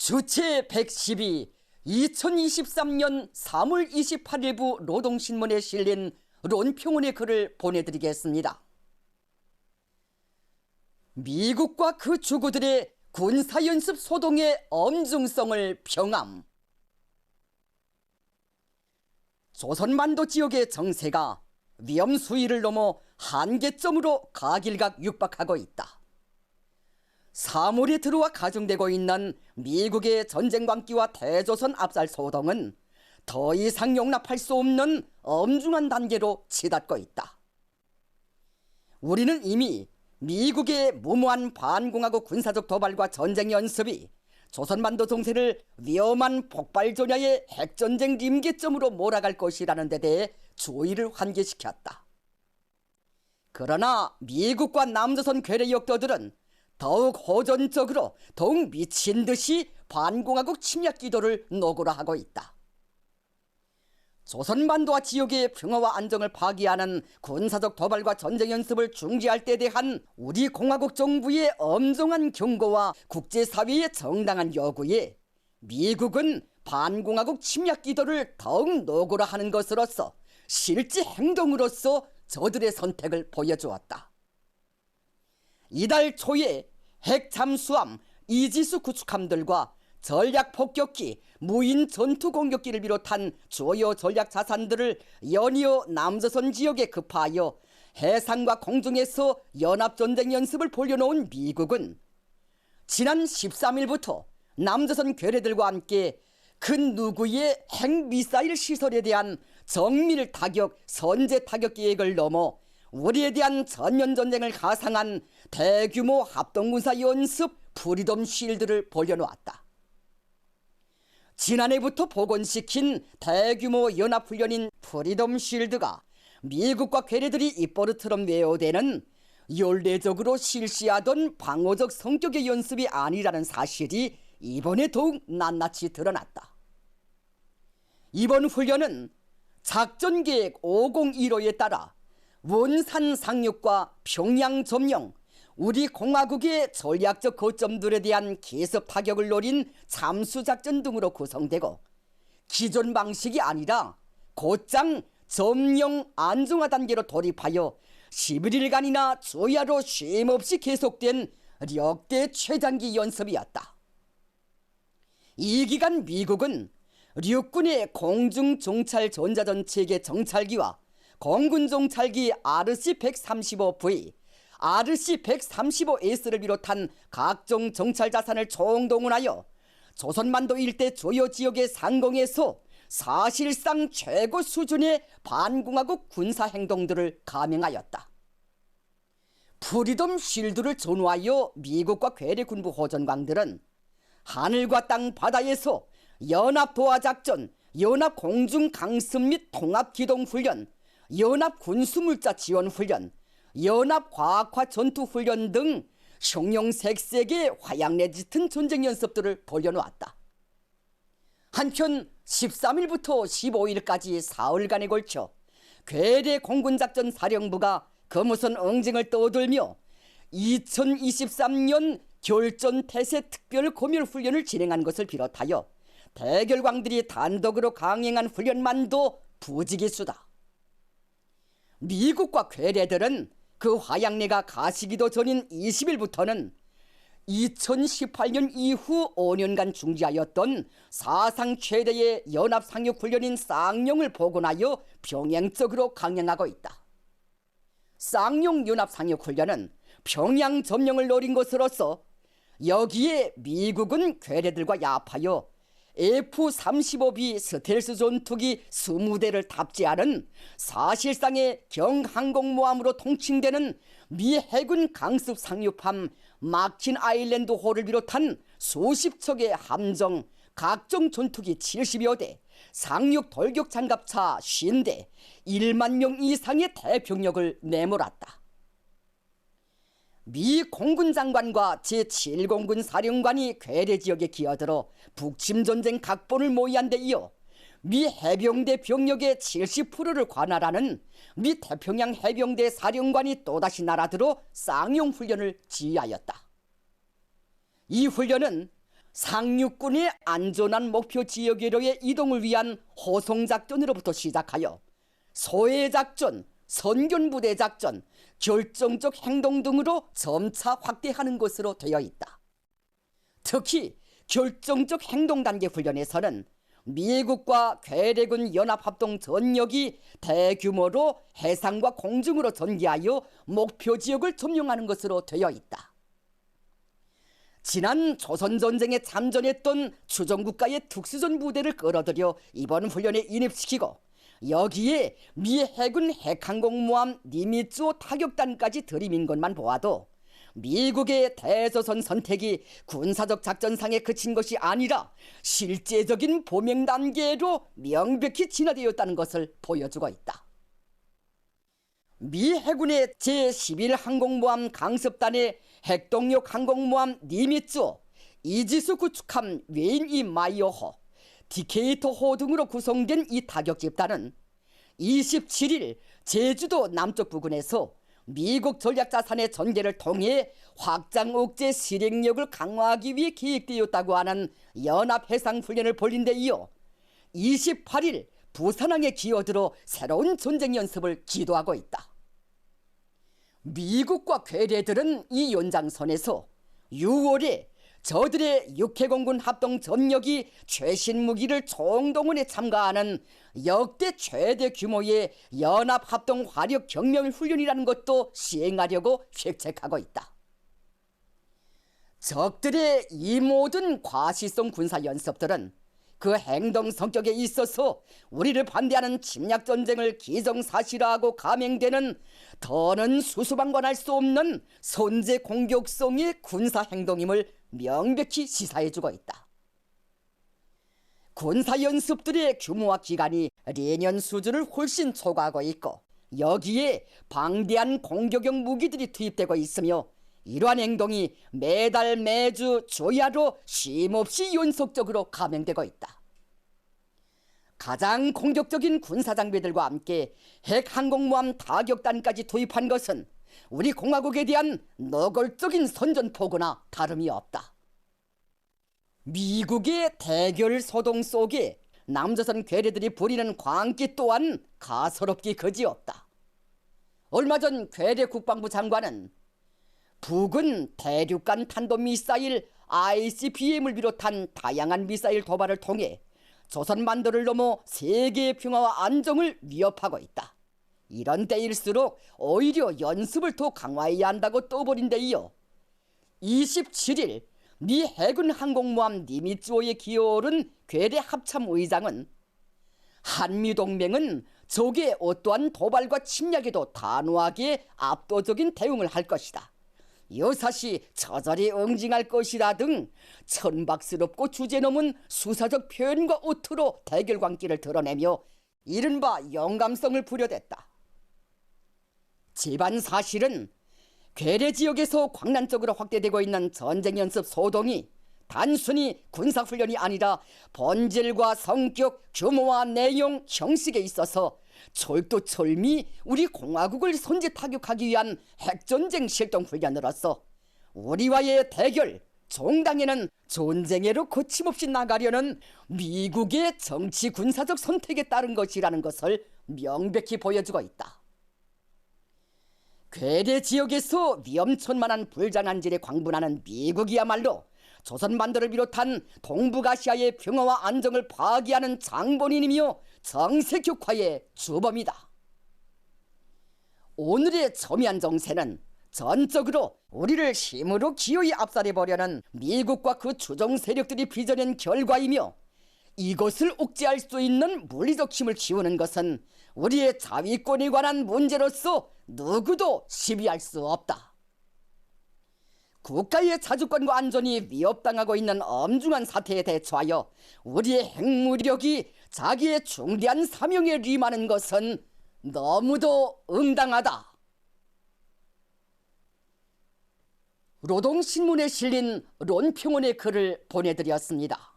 주체 112 2023년 3월 28일부 노동신문에 실린 론평원의 글을 보내드리겠습니다. 미국과 그 주구들의 군사연습 소동의 엄중성을 평함. 조선반도 지역의 정세가 위험 수위를 넘어 한계점으로 가길각 육박하고 있다. 3월에 들어와 가중되고 있는 미국의 전쟁 광기와 대조선 압살 소동은 더 이상 용납할 수 없는 엄중한 단계로 치닫고 있다. 우리는 이미 미국의 무모한 반공화국 군사적 도발과 전쟁 연습이 조선반도 정세를 위험한 폭발전야의 핵전쟁 임계점으로 몰아갈 것이라는 데 대해 주의를 환기시켰다. 그러나 미국과 남조선 괴뢰 역도들은 더욱 호전적으로 더욱 미친 듯이 반공화국 침략 기도를 노고라 하고 있다. 조선반도와 지역의 평화와 안정을 파기하는 군사적 도발과 전쟁 연습을 중지할 때에 대한 우리 공화국 정부의 엄정한 경고와 국제사회의 정당한 요구에 미국은 반공화국 침략 기도를 더욱 노고라 하는 것으로서 실제 행동으로서 저들의 선택을 보여주었다. 이달 초에 핵 잠수함, 이지스 구축함들과 전략 폭격기, 무인 전투 공격기를 비롯한 주요 전략 자산들을 연이어 남조선 지역에 급파하여 해상과 공중에서 연합전쟁 연습을 벌여놓은 미국은 지난 13일부터 남조선 괴뢰들과 함께 그 누구의 핵미사일 시설에 대한 정밀 타격, 선제 타격 계획을 넘어 우리에 대한 전면전쟁을 가상한 대규모 합동군사 연습 프리덤 쉴드를 벌여놓았다. 지난해부터 복원시킨 대규모 연합훈련인 프리덤 쉴드가 미국과 괴뢰들이 입버릇처럼 외워대는 연례적으로 실시하던 방어적 성격의 연습이 아니라는 사실이 이번에 더욱 낱낱이 드러났다. 이번 훈련은 작전계획 501호에 따라 원산 상륙과 평양 점령, 우리 공화국의 전략적 거점들에 대한 계속 타격을 노린 잠수작전 등으로 구성되고 기존 방식이 아니라 곧장 점령 안정화 단계로 돌입하여 11일간이나 주야로 쉼없이 계속된 역대 최장기 연습이었다. 이 기간 미국은 육군의 공중정찰 전자전체계 정찰기와 공군정찰기 RC-135V, RC-135S를 비롯한 각종 정찰 자산을 총동원하여 조선반도 일대 주요 지역의 상공에서 사실상 최고 수준의 반공화국 군사 행동들을 감행하였다. 프리덤 쉴드를 전후하여 미국과 괴뢰 군부 호전광들은 하늘과 땅 바다에서 연합 도하작전, 연합 공중 강습 및 통합 기동 훈련, 연합 군수물자 지원 훈련, 연합 과학화 전투 훈련 등 형용색색의 화양내 짙은 전쟁 연습들을 벌여놓았다. 한편 13일부터 15일까지 사흘간에 걸쳐 괴뢰 공군작전 사령부가 금우선 응징을 떠들며 2023년 결전 태세 특별 검열 훈련을 진행한 것을 비롯하여 대결광들이 단독으로 강행한 훈련만도 부지기수다. 미국과 괴뢰들은 그 화양내가 가시기도 전인 20일부터는 2018년 이후 5년간 중지하였던 사상 최대의 연합 상륙 훈련인 쌍용을 복원하여 병행적으로 강행하고 있다. 쌍용 연합 상륙 훈련은 평양 점령을 노린 것으로서 여기에 미국은 괴뢰들과 야합하여 F-35B 스텔스 전투기 20대를 탑재하는 사실상의 경항공모함으로 통칭되는 미 해군 강습 상륙함 마킨 아일랜드 호를 비롯한 수십 척의 함정, 각종 전투기 70여 대, 상륙 돌격 장갑차 50대, 1만 명 이상의 대병력을 내몰았다. 미 공군 장관과 제7공군 사령관이 괴뢰 지역에 기어들어 북침전쟁 각본을 모의한 데 이어 미 해병대 병력의 70%를 관할하는 미 태평양 해병대 사령관이 또다시 나라들어 쌍용 훈련을 지휘하였다. 이 훈련은 상륙군의 안전한 목표 지역으로의 이동을 위한 호송작전으로부터 시작하여 소해작전, 선견부대 작전, 결정적 행동 등으로 점차 확대하는 것으로 되어 있다. 특히 결정적 행동 단계 훈련에서는 미국과 괴뢰군 연합합동 전력이 대규모로 해상과 공중으로 전개하여 목표 지역을 점령하는 것으로 되어 있다. 지난 조선전쟁에 참전했던 추종국가의 특수전 부대를 끌어들여 이번 훈련에 인입시키고 여기에 미 해군 핵항공모함 니미츠오 타격단까지 들이민 것만 보아도 미국의 대조선 선택이 군사적 작전상에 그친 것이 아니라 실제적인 보명 단계로 명백히 진화되었다는 것을 보여주고 있다. 미 해군의 제11항공모함 강습단의 핵동력 항공모함 니미츠오, 이지스 구축함 웨인 마이어호, 디케이터호 등으로 구성된 이 타격 집단은 27일 제주도 남쪽 부근에서 미국 전략자산의 전개를 통해 확장 억제 실행력을 강화하기 위해 계획되었다고 하는 연합해상훈련을 벌린 데 이어 28일 부산항에 기어들어 새로운 전쟁 연습을 기도하고 있다. 미국과 괴뢰들은 이 연장선에서 6월에 저들의 육해공군 합동 전력이 최신 무기를 총동원에 참가하는 역대 최대 규모의 연합합동 화력 경멸 훈련이라는 것도 시행하려고 획책하고 있다. 적들의 이 모든 과시성 군사 연습들은 그 행동 성격에 있어서 우리를 반대하는 침략전쟁을 기정사실화하고 감행되는 더는 수수방관할 수 없는 선제 공격성의 군사행동임을 명백히 시사해주고 있다. 군사연습들의 규모와 기간이 예년 수준을 훨씬 초과하고 있고 여기에 방대한 공격용 무기들이 투입되고 있으며 이러한 행동이 매달 매주 주야로 쉼없이 연속적으로 감행되고 있다. 가장 공격적인 군사장비들과 함께 핵항공모함 타격단까지 투입한 것은 우리 공화국에 대한 노골적인 선전포고나 다름이 없다. 미국의 대결 소동 속에 남조선 괴뢰들이 부리는 광기 또한 가소롭기 그지없다. 얼마 전 괴뢰 국방부 장관은 북은 대륙간 탄도미사일 ICBM을 비롯한 다양한 미사일 도발을 통해 조선 반도를 넘어 세계의 평화와 안정을 위협하고 있다. 이런 때일수록 오히려 연습을 더 강화해야 한다고 떠버린 데 이어 27일 미 해군 항공모함 니미츠오에 기어오른 괴뢰 합참 의장은 한미동맹은 적의 어떠한 도발과 침략에도 단호하게 압도적인 대응을 할 것이다. 여사시 처절히 응징할 것이다 등 천박스럽고 주제넘은 수사적 표현과 어투로 대결 광기를 드러내며 이른바 영감성을 부려댔다. 집안 사실은 괴뢰 지역에서 광란적으로 확대되고 있는 전쟁 연습 소동이 단순히 군사훈련이 아니라 본질과 성격, 규모와 내용, 형식에 있어서 철두철미 우리 공화국을 선제 타격하기 위한 핵전쟁 실동훈련으로서 우리와의 대결, 종당에는 전쟁애로 거침없이 나가려는 미국의 정치 군사적 선택에 따른 것이라는 것을 명백히 보여주고 있다. 괴뢰 지역에서 위험천만한 불장한질에 광분하는 미국이야말로 조선반도를 비롯한 동북아시아의 평화와 안정을 파괴하는 장본인이며 정세격화의 주범이다. 오늘의 첨예한 정세는 전적으로 우리를 힘으로 기어이 압살해보려는 미국과 그 추종 세력들이 빚어낸 결과이며 이것을 억제할 수 있는 물리적 힘을 키우는 것은 우리의 자위권에 관한 문제로서 누구도 시비할 수 없다. 국가의 자주권과 안전이 위협당하고 있는 엄중한 사태에 대처하여 우리의 핵무력이 자기의 중대한 사명에 임하는 것은 너무도 응당하다. 노동신문에 실린 론평원의 글을 보내드렸습니다.